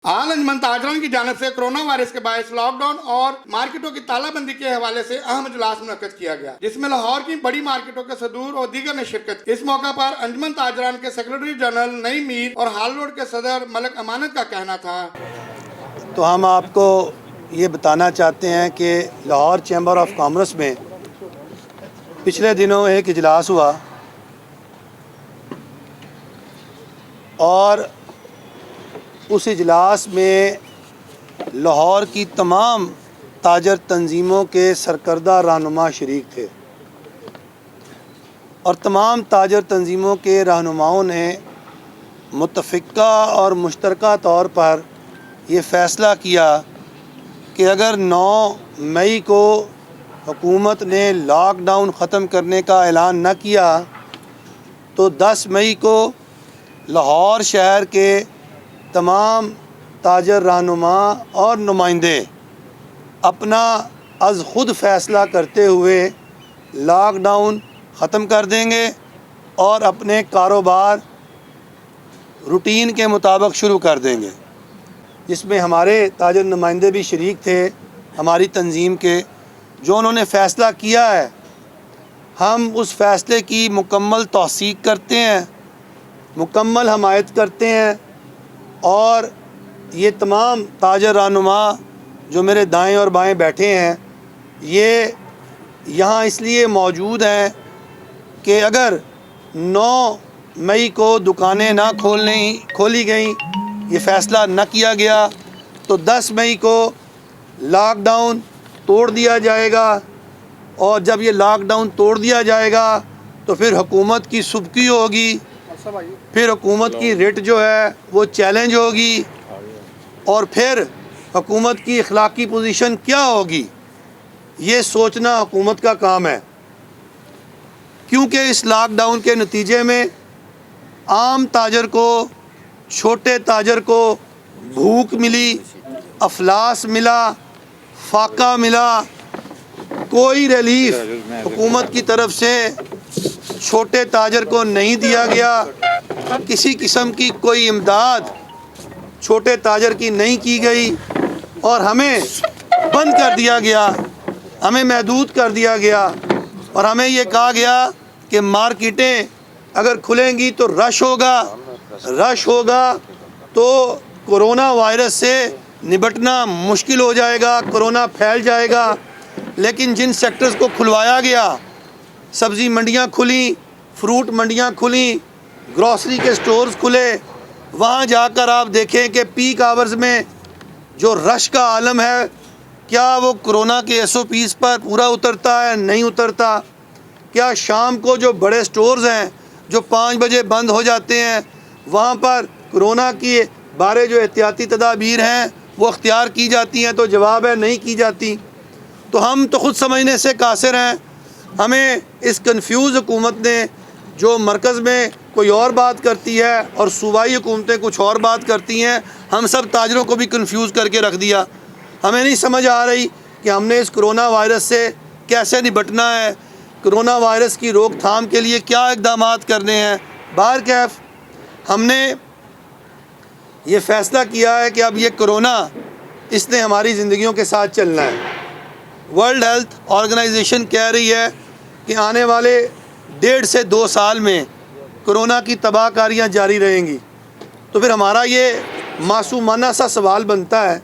आल अंजमन ताजरान की जानिब से कोरोना वायरस के बायस लॉकडाउन और मार्केटों की तालाबंदी के हवाले से अहम इजलास मुनक्कद किया गया, जिसमें लाहौर की बड़ी मार्केटों के सदूर और दीगर ने शिरकत की। इस मौका पर अंजमन ताजरान के सेक्रेटरी जनरल नईम मीर और हाल रोड के सदर मलक अमानत का कहना था। तो हम आपको ये बताना चाहते हैं कि लाहौर चैम्बर ऑफ कॉमर्स में पिछले दिनों एक इजलास हुआ और उस इजलास में लाहौर की तमाम ताजर तंजीमों के सरकर्दा रहनुमा शरीक थे और तमाम ताजर तंजीमों के रहनुमाओं ने मुतफ़िक़ा और मुश्तरका तौर पर ये फ़ैसला किया कि अगर 9 मई को हुकूमत ने लॉकडाउन ख़त्म करने का ऐलान न किया तो 10 मई को लाहौर शहर के तमाम ताजर रहनुमा और नुमाइंदे अपना अज़ ख़ुद फ़ैसला करते हुए लॉकडाउन ख़त्म कर देंगे और अपने कारोबार रूटीन के मुताबिक शुरू कर देंगे, जिसमें हमारे ताजर नुमाइंदे भी शरीक थे हमारी तंजीम के, जो उन्होंने फ़ैसला किया है। हम उस फ़ैसले की मुकम्मल तौसीक़ करते हैं, मुकम्मल हमायत करते हैं और ये तमाम ताजर रहनुमा जो मेरे दाएं और बाएं बैठे हैं, ये यहाँ इसलिए मौजूद हैं कि अगर 9 मई को दुकानें ना खोली गई, ये फ़ैसला न किया गया तो 10 मई को लॉकडाउन तोड़ दिया जाएगा और जब ये लॉकडाउन तोड़ दिया जाएगा तो फिर हुकूमत की सुबकी होगी, फिर हुकूमत की रिट जो है वो चैलेंज होगी और फिर हुकूमत की अखलाकी पोजीशन क्या होगी, ये सोचना हुकूमत का काम है। क्योंकि इस लॉकडाउन के नतीजे में आम ताजर को, छोटे ताजर को भूख मिली, अफलास मिला, फाका मिला, कोई रिलीफ हुकूमत की तरफ से छोटे ताजर को नहीं दिया गया, किसी किस्म की कोई इमदाद छोटे ताजर की नहीं की गई और हमें बंद कर दिया गया, हमें महदूद कर दिया गया और हमें ये कहा गया कि मार्केटें अगर खुलेंगी तो रश होगा तो कोरोना वायरस से निपटना मुश्किल हो जाएगा, कोरोना फैल जाएगा। लेकिन जिन सेक्टर्स को खुलवाया गया, सब्ज़ी मंडियाँ खुली, फ्रूट मंडियाँ खुली, ग्रॉसरी के स्टोर्स खुले, वहाँ जाकर आप देखें कि पीक आवर्स में जो रश का आलम है, क्या वो कोरोना के SOPs पर पूरा उतरता है, नहीं उतरता? क्या शाम को जो बड़े स्टोर्स हैं जो 5 बजे बंद हो जाते हैं, वहाँ पर कोरोना की बारे जो एहतियाती तदाबीर हैं वो अख्तियार की जाती हैं? तो जवाब है नहीं की जाती। तो हम तो ख़ुद समझने से कासिर हैं। हमें इस कंफ्यूज हुकूमत ने जो मरकज़ में कोई और बात करती है और सूबाई हुकूमतें कुछ और बात करती हैं, हम सब ताजरों को भी कंफ्यूज करके रख दिया। हमें नहीं समझ आ रही कि हमने इस कोरोना वायरस से कैसे निपटना है, कोरोना वायरस की रोकथाम के लिए क्या इक़दामात करने हैं। बहरकैफ हमने ये फ़ैसला किया है कि अब ये कोरोना, इसने हमारी ज़िंदगियों के साथ चलना है। वर्ल्ड हेल्थ ऑर्गेनाइजेशन कह रही है कि आने वाले 1.5 से 2 साल में कोरोना की तबाहकारियाँ जारी रहेंगी। तो फिर हमारा ये मासूमाना सा सवाल बनता है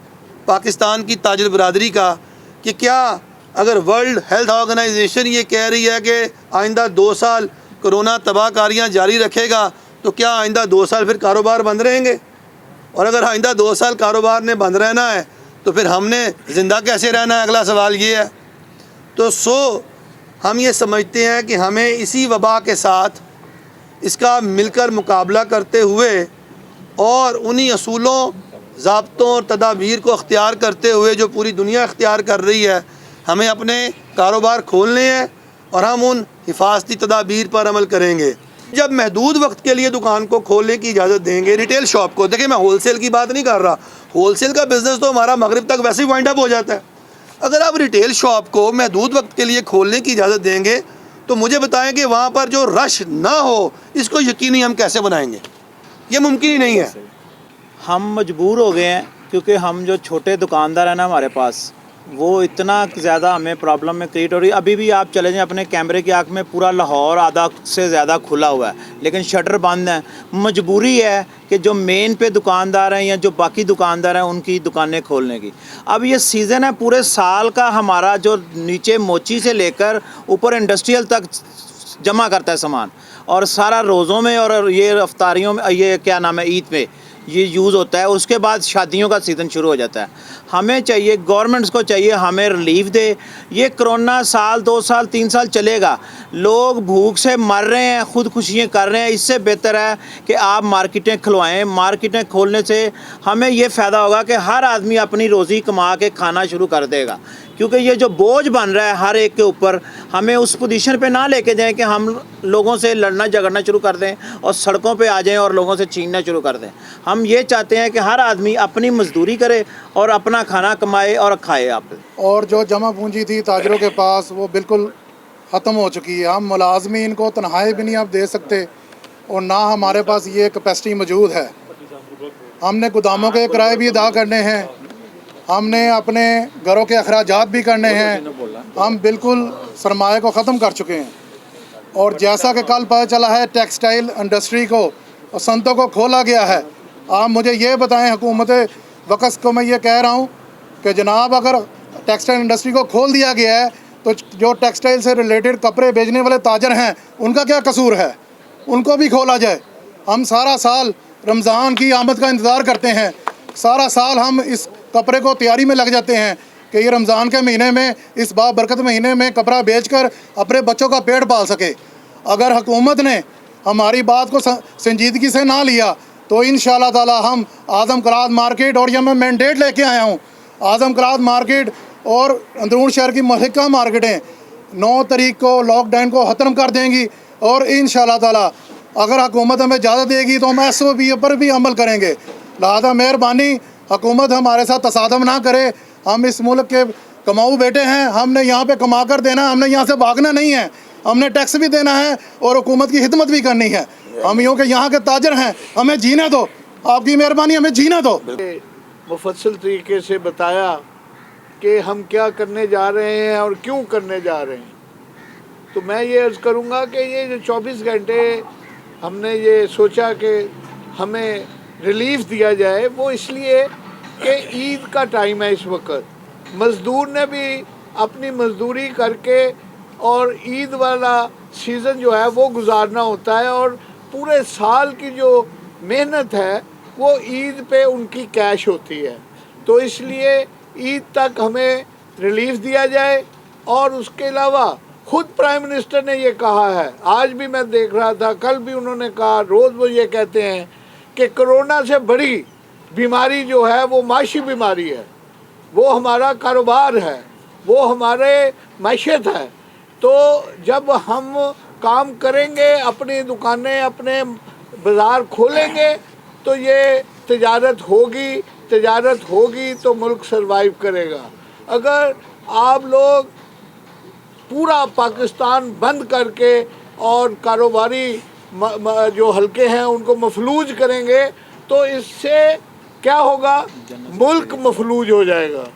पाकिस्तान की ताजर बरादरी का कि क्या अगर वर्ल्ड हेल्थ ऑर्गेनाइजेशन ये कह रही है कि आइंदा 2 साल कोरोना तबाहकारियाँ जारी रखेगा, तो क्या आइंदा 2 साल फिर कारोबार बंद रहेंगे? और अगर आइंदा 2 साल कारोबार ने बंद रहना है तो फिर हमने ज़िंदा कैसे रहना है? अगला सवाल ये है। तो हम ये समझते हैं कि हमें इसी वबा के साथ इसका मिलकर मुकाबला करते हुए और उन्हीं असूलों, ज़ाब्तों और तदाबीर को अख्तियार करते हुए जो पूरी दुनिया अख्तियार कर रही है, हमें अपने कारोबार खोलने हैं और हम उन हिफाजती तदाबीर पर अमल करेंगे। जब महदूद वक्त के लिए दुकान को खोलने की इजाज़त देंगे, रिटेल शॉप को, देखिए मैं होलसेल की बात नहीं कर रहा, होलसेल का बिज़नेस तो हमारा मगरिब तक वैसे ही वाइंड अप हो जाता है। अगर आप रिटेल शॉप को महदूद वक्त के लिए खोलने की इजाज़त देंगे तो मुझे बताएं कि वहाँ पर जो रश ना हो, इसको यकीनी हम कैसे बनाएंगे? ये मुमकिन ही नहीं है। हम मजबूर हो गए हैं क्योंकि हम जो छोटे दुकानदार हैं ना हमारे पास, वो इतना ज़्यादा हमें प्रॉब्लम में क्रिएट हो रही है। अभी भी आप चले जाएं अपने कैमरे की आँख में, पूरा लाहौर आधा से ज़्यादा खुला हुआ है लेकिन शटर बंद है। मजबूरी है कि जो मेन पे दुकानदार हैं या जो बाकी दुकानदार हैं उनकी दुकानें खोलने की। अब ये सीज़न है पूरे साल का हमारा, जो नीचे मोची से लेकर ऊपर इंडस्ट्रियल तक जमा करता है सामान, और सारा रोज़ों में और ये अफ्तारियों में, ये क्या नाम है, ईद पे ये यूज़ होता है। उसके बाद शादियों का सीज़न शुरू हो जाता है। हमें चाहिए, गवर्नमेंट्स को चाहिए हमें रिलीफ दे। ये कोरोना साल 2 साल 3 साल चलेगा, लोग भूख से मर रहे हैं, खुदकुशियाँ कर रहे हैं। इससे बेहतर है कि आप मार्केटें खुलवाएं। मार्केटें खोलने से हमें ये फ़ायदा होगा कि हर आदमी अपनी रोज़ी कमा के खाना शुरू कर देगा, क्योंकि ये जो बोझ बन रहा है हर एक के ऊपर, हमें उस पोजीशन पे ना लेके जाएं कि हम लोगों से लड़ना झगड़ना शुरू कर दें और सड़कों पे आ जाएं और लोगों से छीनना शुरू कर दें। हम ये चाहते हैं कि हर आदमी अपनी मजदूरी करे और अपना खाना कमाए और खाए। आप और जो जमा पूंजी थी ताजरों के पास वो बिल्कुल ख़त्म हो चुकी है। हम मुलाजमीन को तनख्वाहें भी नहीं आप दे सकते और ना हमारे पास ये कैपेसिटी मौजूद है। हमने गोदामों के किराए भी अदा करने हैं, हमने अपने घरों के अखराजात भी करने हैं। हम बिल्कुल सरमाए को ख़त्म कर चुके हैं। और जैसा कि कल पता चला है टेक्सटाइल इंडस्ट्री को और सनतों को खोला गया है। आप मुझे ये बताएं, हुकूमत वक़्त को मैं ये कह रहा हूँ कि जनाब अगर टेक्सटाइल इंडस्ट्री को खोल दिया गया है तो जो टेक्सटाइल से रिलेटेड कपड़े बेचने वाले ताजर हैं उनका क्या कसूर है, उनको भी खोला जाए। हम सारा साल रमज़ान की आमद का इंतज़ार करते हैं, सारा साल हम इस कपड़े को तैयारी में लग जाते हैं कि ये रमज़ान के महीने में, इस बाबरकत महीने में कपड़ा बेचकर अपने बच्चों का पेट पाल सके। अगर हुकूमत ने हमारी बात को संजीदगी से ना लिया तो इंशाअल्लाह ताला हम आज़म कराद मार्केट, और यह मैं मैंडेट लेके आया हूँ, आज़म कराद मार्केट और अंदरून शहर की महलिका मार्केटें 9 तारीख को लॉकडाउन को ख़त्म कर देंगी। और इंशाअल्लाह ताला अगर हुकूमत हमें इजाज़त देगी तो हम SOP पर भी अमल करेंगे। लिहाजा मेहरबानी हुकूमत हमारे साथ तसादम ना करे। हम इस मुल्क के कमाऊ बेटे हैं, हमने यहाँ पे कमा कर देना, हमने यहाँ से भागना नहीं है। हमने टैक्स भी देना है और हुकूमत की खिदमत भी करनी है। हम यूँ के यहाँ के ताजर हैं, हमें जीने दो, आपकी मेहरबानी, हमें जीने दो। मुफस्सल तरीके से बताया कि हम क्या करने जा रहे हैं और क्यों करने जा रहे हैं। तो मैं ये अर्ज़ करूँगा कि ये जो 24 घंटे हमने ये सोचा कि हमें रिलीफ दिया जाए, वो इसलिए कि ईद का टाइम है इस वक्त। मज़दूर ने भी अपनी मज़दूरी करके और ईद वाला सीज़न जो है वो गुजारना होता है, और पूरे साल की जो मेहनत है वो ईद पे उनकी कैश होती है। तो इसलिए ईद तक हमें रिलीफ दिया जाए। और उसके अलावा खुद प्राइम मिनिस्टर ने ये कहा है, आज भी मैं देख रहा था, कल भी उन्होंने कहा, रोज़ वो ये कहते हैं कि कोरोना से बड़ी बीमारी जो है वो माशी बीमारी है, वो हमारा कारोबार है, वो हमारे मैशत है। तो जब हम काम करेंगे, अपनी दुकानें, अपने बाज़ार खोलेंगे तो ये तिजारत होगी तो मुल्क सरवाइव करेगा। अगर आप लोग पूरा पाकिस्तान बंद करके और कारोबारी जो हल्के हैं उनको मफलूज करेंगे तो इससे क्या होगा, मुल्क मफलूज हो जाएगा,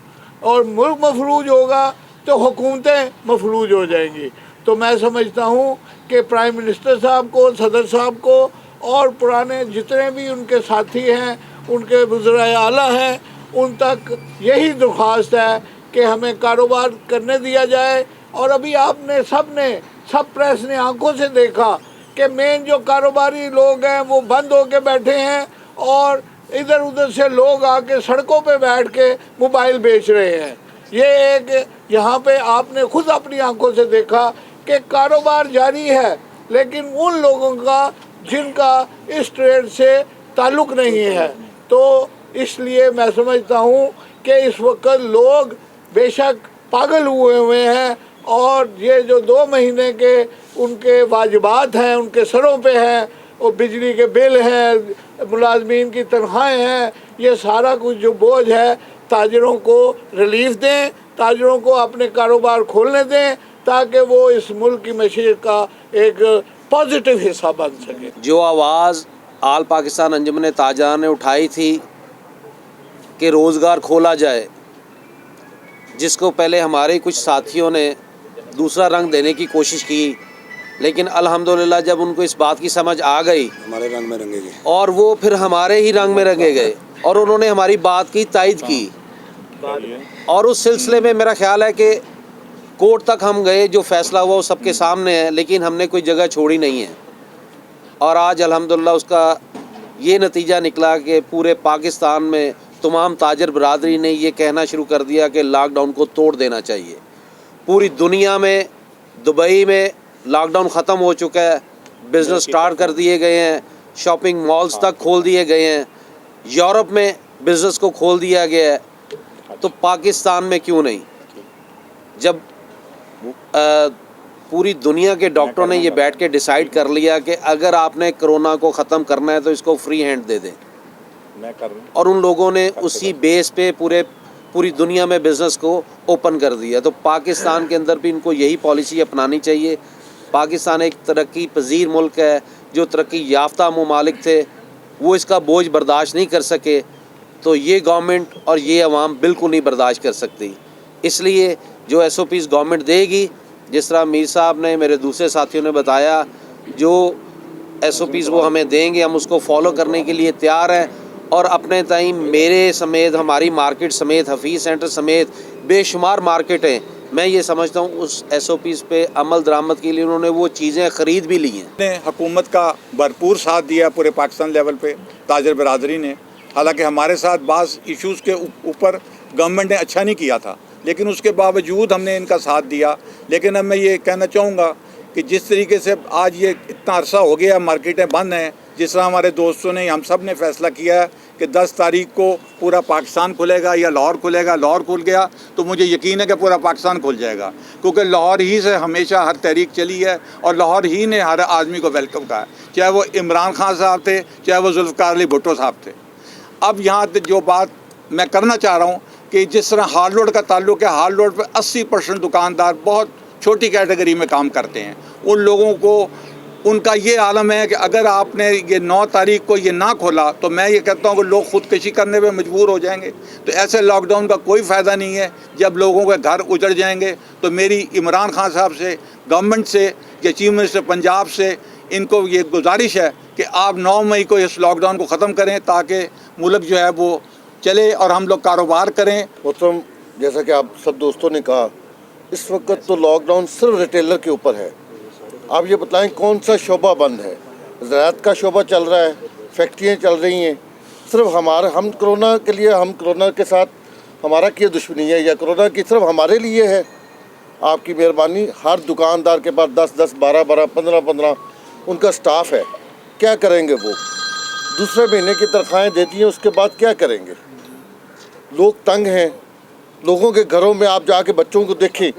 और मुल्क मफलूज होगा तो हुकूमतें मफलूज हो जाएंगी। तो मैं समझता हूँ कि प्राइम मिनिस्टर साहब को, सदर साहब को और पुराने जितने भी उनके साथी हैं, उनके वज़राए आला हैं, उन तक यही दरख्वास्त है कि हमें कारोबार करने दिया जाए। और अभी आपने सब प्रेस ने आंखों से देखा कि मेन जो कारोबारी लोग हैं वो बंद होके बैठे हैं और इधर उधर से लोग आके सड़कों पे बैठ के मोबाइल बेच रहे हैं। ये एक यहाँ पे आपने खुद अपनी आंखों से देखा कि कारोबार जारी है, लेकिन उन लोगों का जिनका इस ट्रेड से ताल्लुक़ नहीं है। तो इसलिए मैं समझता हूँ कि इस वक्त लोग बेशक पागल हुए हैं, और ये जो 2 महीने के उनके वाजिबात हैं उनके सरों पे हैं, और बिजली के बिल हैं, मुलाजमीन की तनख्वाहें हैं, ये सारा कुछ जो बोझ है ताजरों को रिलीफ दें, ताजरों को अपने कारोबार खोलने दें ताकि वो इस मुल्क की मशीर का एक पॉजिटिव हिस्सा बन सके। जो आवाज़ आल पाकिस्तान अंजुमन ताजरा ने उठाई थी کہ روزگار کھولا جائے، جس کو پہلے ہمارے کچھ ساتھیوں نے دوسرا رنگ دینے کی کوشش کی، لیکن الحمدللہ جب ان کو اس بات کی سمجھ آ گئی ہمارے رنگ میں رنگے گئے اور وہ پھر ہمارے ہی رنگ میں رنگے گئے اور انہوں نے ہماری بات کی تائید کی، اور اس سلسلے میں میرا خیال ہے کہ کورٹ تک ہم گئے، جو فیصلہ ہوا وہ سب کے سامنے ہے، لیکن ہم نے کوئی جگہ چھوڑی نہیں ہے، اور آج الحمدللہ اس کا یہ نتیجہ نکلا کہ پورے پاکستان میں تمام تاجر برادری نے یہ کہنا شروع کر دیا کہ لاک ڈاؤن کو توڑ دینا چاہیے۔ پوری دنیا میں، دبئی میں لاک ڈاؤن ختم ہو چکا ہے، بزنس سٹارٹ کر دیے گئے ہیں، شاپنگ مالز تک کھول دیے گئے ہیں، یورپ میں بزنس کو کھول دیا گیا ہے، تو پاکستان میں کیوں نہیں؟ جب پوری دنیا کے ڈاکٹروں نے یہ بیٹھ کے ڈیسائیڈ کر لیا کہ اگر آپ نے کرونا کو ختم کرنا ہے تو اس کو فری ہینڈ دے دیں، اور ان لوگوں نے اسی بیس پہ پوری دنیا میں بزنس کو اوپن کر دیا، تو پاکستان کے اندر بھی ان کو یہی پالیسی اپنانی چاہیے۔ پاکستان ایک ترقی پذیر ملک ہے، جو ترقی یافتہ ممالک تھے وہ اس کا بوجھ برداشت نہیں کر سکے، تو یہ گورنمنٹ اور یہ عوام بالکل نہیں برداشت کر سکتی۔ اس لیے جو ایس او پیز گورنمنٹ دے گی، جس طرح میر صاحب نے، میرے دوسرے ساتھیوں نے بتایا، جو ایس او پیز وہ ہمیں دیں گے ہم اس کو فالو کرنے کے لیے تیار ہیں، اور اپنے تئیں میرے سمیت، ہماری مارکیٹ سمیت، حفیظ سینٹر سمیت بے شمار مارکیٹیں، میں یہ سمجھتا ہوں اس ایس او پیز پہ عمل درآمد کے لیے انہوں نے وہ چیزیں خرید بھی لی ہیں۔ نے حکومت کا بھرپور ساتھ دیا پورے پاکستان لیول پہ، تاجر برادری نے، حالانکہ ہمارے ساتھ بعض ایشوز کے اوپر گورنمنٹ نے اچھا نہیں کیا تھا، لیکن اس کے باوجود ہم نے ان کا ساتھ دیا۔ لیکن اب میں یہ کہنا چاہوں گا کہ جس طریقے سے آج یہ اتنا عرصہ ہو گیا مارکیٹیں بند ہیں، جس طرح ہمارے دوستوں نے، ہم سب نے فیصلہ کیا ہے کہ 10 تاریخ کو پورا پاکستان کھلے گا یا لاہور کھلے گا، لاہور کھل گیا تو مجھے یقین ہے کہ پورا پاکستان کھل جائے گا، کیونکہ لاہور ہی سے ہمیشہ ہر تحریک چلی ہے اور لاہور ہی نے ہر آدمی کو ویلکم کہا ہے، چاہے وہ عمران خان صاحب تھے، چاہے وہ ذوالفقار علی بھٹو صاحب تھے۔ اب یہاں جو بات میں کرنا چاہ رہا ہوں کہ جس طرح ہارڈ روڈ کا تعلق ہے، ہارڈ روڈ پہ 80% دکاندار بہت چھوٹی کیٹیگری میں کام کرتے ہیں، ان لوگوں کو ان کا یہ عالم ہے کہ اگر آپ نے یہ 9 تاریخ کو یہ نہ کھولا تو میں یہ کہتا ہوں کہ لوگ خودکشی کرنے پہ مجبور ہو جائیں گے۔ تو ایسے لاک ڈاؤن کا کوئی فائدہ نہیں ہے۔ جب لوگوں کے گھر اجڑ جائیں گے تو میری عمران خان صاحب سے، گورنمنٹ سے یا چیف منسٹر پنجاب سے ان کو یہ گزارش ہے کہ آپ 9 مئی کو اس لاک ڈاؤن کو ختم کریں تاکہ ملک جو ہے وہ چلے اور ہم لوگ کاروبار کریں۔ محترم، جیسا کہ آپ سب دوستوں نے کہا، اس وقت تو لاک ڈاؤن صرف ریٹیلر کے اوپر ہے۔ آپ یہ بتائیں کون سا شعبہ بند ہے؟ زراعت کا شعبہ چل رہا ہے، فیکٹریاں چل رہی ہیں۔ صرف ہم کرونا کے لیے، ہم کرونا کے ساتھ ہمارا کیا دشمنی ہے یا کرونا کی صرف ہمارے لیے ہے؟ آپ کی مہربانی، ہر دکاندار کے پاس 10-10 12-12 15-15 ان کا سٹاف ہے، کیا کریں گے وہ؟ دوسرے مہینے کی تنخواہیں دیتی ہیں، اس کے بعد کیا کریں گے؟ لوگ تنگ ہیں۔ لوگوں کے گھروں میں آپ جا کے بچوں کو دیکھیں،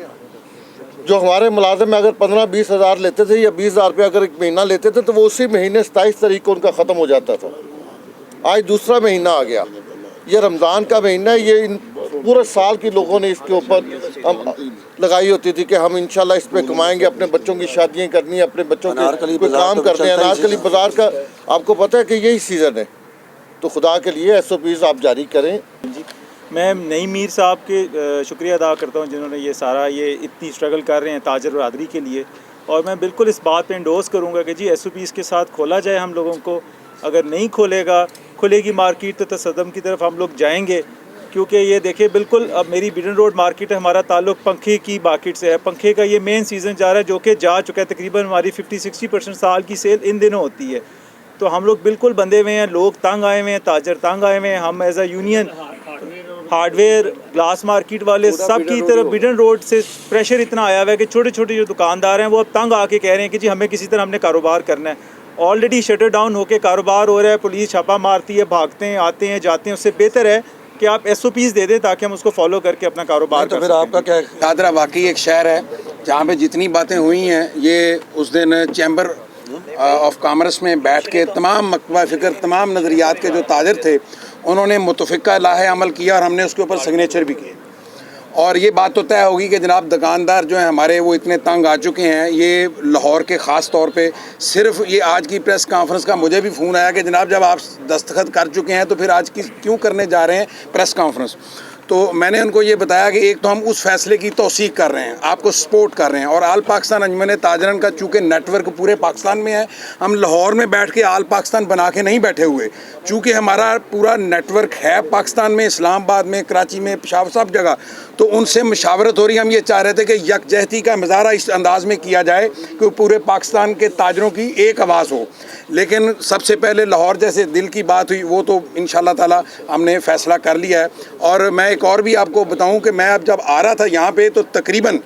جو ہمارے ملازم اگر 15-20 ہزار لیتے تھے یا 20 ہزار روپے اگر ایک مہینہ لیتے تھے تو وہ اسی مہینے 27 تاریخ کو ان کا ختم ہو جاتا تھا۔ آج دوسرا مہینہ آ گیا، یہ رمضان کا مہینہ ہے، یہ پورے سال کی لوگوں نے اس کے اوپر لگائی ہوتی تھی کہ ہم انشاءاللہ اس پہ کمائیں گے، اپنے بچوں کی شادیاں کرنی ہیں، اپنے بچوں کے کوئی کام کرنے ہیں۔ انارکلی بازار کا آپ کو پتہ ہے کہ یہی سیزن ہے، تو خدا کے لیے ایس او پیز آپ جاری کریں۔ میں نئی میر صاحب کے شکریہ ادا کرتا ہوں جنہوں نے یہ اتنی اسٹرگل کر رہے ہیں تاجر برادری کے لیے، اور میں بالکل اس بات پہ انڈورس کروں گا کہ جی ایس او پیز کے ساتھ کھولا جائے ہم لوگوں کو۔ اگر نہیں کھلے گی مارکیٹ تو تصدم کی طرف ہم لوگ جائیں گے، کیونکہ یہ دیکھیں بالکل اب میری بیڈن روڈ مارکیٹ ہے، ہمارا تعلق پنکھے کی مارکیٹ سے ہے۔ پنکھے کا یہ مین سیزن جا رہا ہے جو کہ جا چکا ہے، تقریباً ہماری 50-60% سال کی سیل ان دنوں ہوتی ہے، تو ہم لوگ بالکل بندھے ہوئے ہیں، لوگ تنگ آئے ہوئے ہیں، تاجر تنگ آئے ہوئے ہیں۔ ہم as A union hard where, glass market والے سب کی طرف بیڈن روڈ سے پریشر اتنا آیا ہوا ہے کہ چھوٹے چھوٹے جو دکاندار ہیں وہ اب تنگ آ کے کہہ رہے ہیں کہ جی ہمیں کسی طرح ہم نے کاروبار کرنا ہے۔ آلریڈی شٹر ڈاؤن ہو کے کاروبار ہو رہا ہے، پولیس چھاپا مارتی ہے، بھاگتے ہیں، آتے ہیں، جاتے ہیں۔ اس سے بہتر ہے کہ آپ ایس او پیز دے دیں تاکہ ہم اس کو فالو کر کے اپنا کاروبار تو پھر آپ کا کیا؟ دادرا واقعی ایک شہر ہے جہاں پہ جتنی باتیں ہوئی ہیں، یہ اس دن چیمبر آف کامرس میں بیٹھ کے تمام مکتبہ فکر، تمام نظریات کے جو تاجر تھے، انہوں نے متفقہ لاہ عمل کیا اور ہم نے اس کے اوپر سگنیچر بھی کیے، اور یہ بات تو طے ہوگی کہ جناب دکاندار جو ہیں ہمارے وہ اتنے تنگ آ چکے ہیں. یہ لاہور کے خاص طور پہ صرف یہ آج کی پریس کانفرنس کا مجھے بھی فون آیا کہ جناب جب آپ دستخط کر چکے ہیں تو پھر آج کی کیوں کرنے جا رہے ہیں پریس کانفرنس. تو میں نے ان کو یہ بتایا کہ ایک تو ہم اس فیصلے کی توثیق کر رہے ہیں, آپ کو سپورٹ کر رہے ہیں, اور آل پاکستان انجمن تاجران کا چونکہ نیٹ ورک پورے پاکستان میں ہے, ہم لاہور میں بیٹھ کے آل پاکستان بنا کے نہیں بیٹھے ہوئے, چونکہ ہمارا پورا نیٹ ورک ہے پاکستان میں, اسلام آباد میں, کراچی میں, پشاور, سب جگہ. تو ان سے مشاورت ہو رہی. ہم یہ چاہ رہے تھے کہ یکجہتی کا مظاہرہ اس انداز میں کیا جائے کہ پورے پاکستان کے تاجروں کی ایک آواز ہو. لیکن سب سے پہلے لاہور جیسے دل کی بات ہوئی, وہ تو انشاءاللہ تعالی ہم نے فیصلہ کر لیا ہے. اور میں ایک اور بھی آپ کو بتاؤں کہ میں اب جب آ رہا تھا یہاں پہ تو تقریباً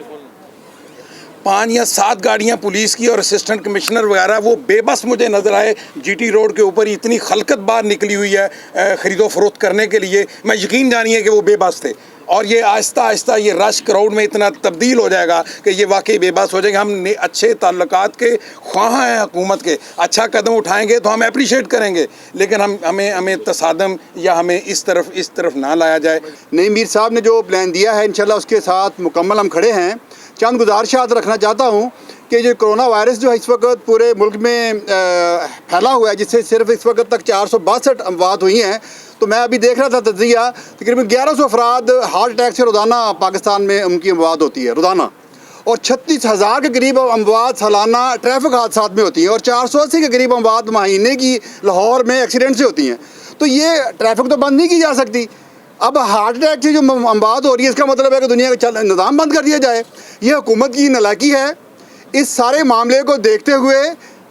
5 یا 7 گاڑیاں پولیس کی اور اسسٹنٹ کمشنر وغیرہ وہ بے بس مجھے نظر آئے. جی ٹی روڈ کے اوپر اتنی خلقت باہر نکلی ہوئی ہے خرید و فروخت کرنے کے لیے, میں یقین جانیے کہ وہ بے بس تھے. اور یہ آہستہ آہستہ یہ رش کراؤڈ میں اتنا تبدیل ہو جائے گا کہ یہ واقعی بے بس ہو جائے گا. ہم اچھے تعلقات کے خواہاں ہیں حکومت کے, اچھا قدم اٹھائیں گے تو ہم اپریشیٹ کریں گے, لیکن ہمیں تصادم یا ہمیں اس طرف نہ لایا جائے. نئی میر صاحب نے جو پلان دیا ہے انشاءاللہ اس کے ساتھ مکمل ہم کھڑے ہیں. چند گزارشات رکھنا چاہتا ہوں کہ جو کرونا وائرس جو ہے اس وقت پورے ملک میں پھیلا ہوا ہے, جس سے صرف اس وقت تک 462 اموات ہوئی ہیں. تو میں ابھی دیکھ رہا تھا تجزیہ, تقریباً 1100 افراد ہارٹ اٹیک سے روزانہ پاکستان میں ان کی اموات ہوتی ہے روزانہ, اور 36,000 کے قریب اموات سالانہ ٹریفک حادثات میں ہوتی ہیں, اور 480 کے قریب اموات مہینے کی لاہور میں ایکسیڈنٹ سے ہوتی ہیں. تو یہ ٹریفک تو بند نہیں کی جا سکتی. اب ہارٹ اٹیک سے جو اموات ہو رہی ہے اس کا مطلب ہے کہ دنیا کا نظام بند کر دیا جائے. یہ حکومت کی نالاکی ہے. اس سارے معاملے کو دیکھتے ہوئے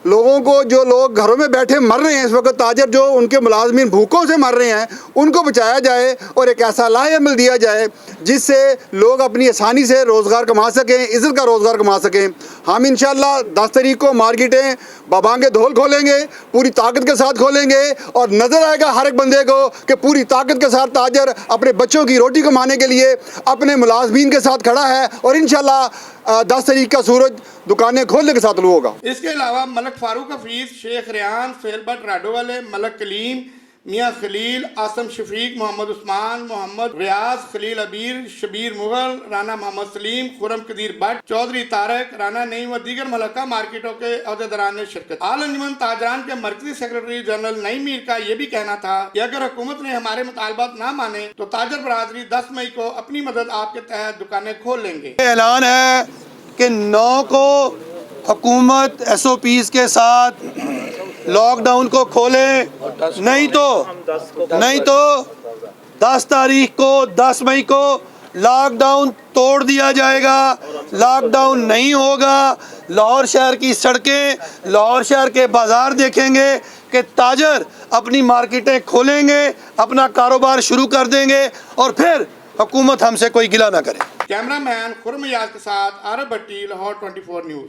لوگوں کو, جو لوگ گھروں میں بیٹھے مر رہے ہیں اس وقت, تاجر جو ان کے ملازمین بھوکوں سے مر رہے ہیں, ان کو بچایا جائے اور ایک ایسا لاہ عمل دیا جائے جس سے لوگ اپنی آسانی سے روزگار کما سکیں, عزت کا روزگار کما سکیں. ہم انشاءاللہ 10 تاریخ کو مارکیٹیں بابانگے دھول کھولیں گے, پوری طاقت کے ساتھ کھولیں گے, اور نظر آئے گا ہر ایک بندے کو کہ پوری طاقت کے ساتھ تاجر اپنے بچوں کی روٹی کمانے کے لیے اپنے ملازمین کے ساتھ کھڑا ہے. اور انشاءاللہ 10 تاریخ کا سورج دکانیں کھولنے کے ساتھ طلوع ہوگا. اس کے علاوہ ملک فاروق حفیظ, شیخ ریان, سہیل بٹ راڈو والے, ملک کلیم, میاں خلیل, آسم شفیق, محمد عثمان, محمد ریاض, خلیل عبیر, شبیر مغل, رانا محمد سلیم, خرم قدیر بٹ, چودھری طارق, رانا نعیم و دیگر ملکہ مارکیٹوں کے عہدیداران نے شرکت. آل انجمن تاجران کے مرکزی سیکرٹری جنرل نئی میر کا یہ بھی کہنا تھا کہ اگر حکومت نے ہمارے مطالبات نہ مانے تو تاجر برادری 10 مئی کو اپنی مدد آپ کے تحت دکانیں کھول لیں گے. اعلان ہے کہ 9 کو حکومت SOPs کے ساتھ لاک ڈاؤن کو کھولے, نہیں تو 10 تاریخ کو 10 مئی کو لاک ڈاؤن توڑ دیا جائے گا. لاک ڈاؤن نہیں ہوگا. لاہور شہر کی سڑکیں, لاہور شہر کے بازار دیکھیں گے کہ تاجر اپنی مارکیٹیں کھولیں گے, اپنا کاروبار شروع کر دیں گے, اور پھر حکومت ہم سے کوئی گلہ نہ کرے. کیمرہ مین خرم یاز کے ساتھ عارف بھٹی, لاہور 24 نیوز.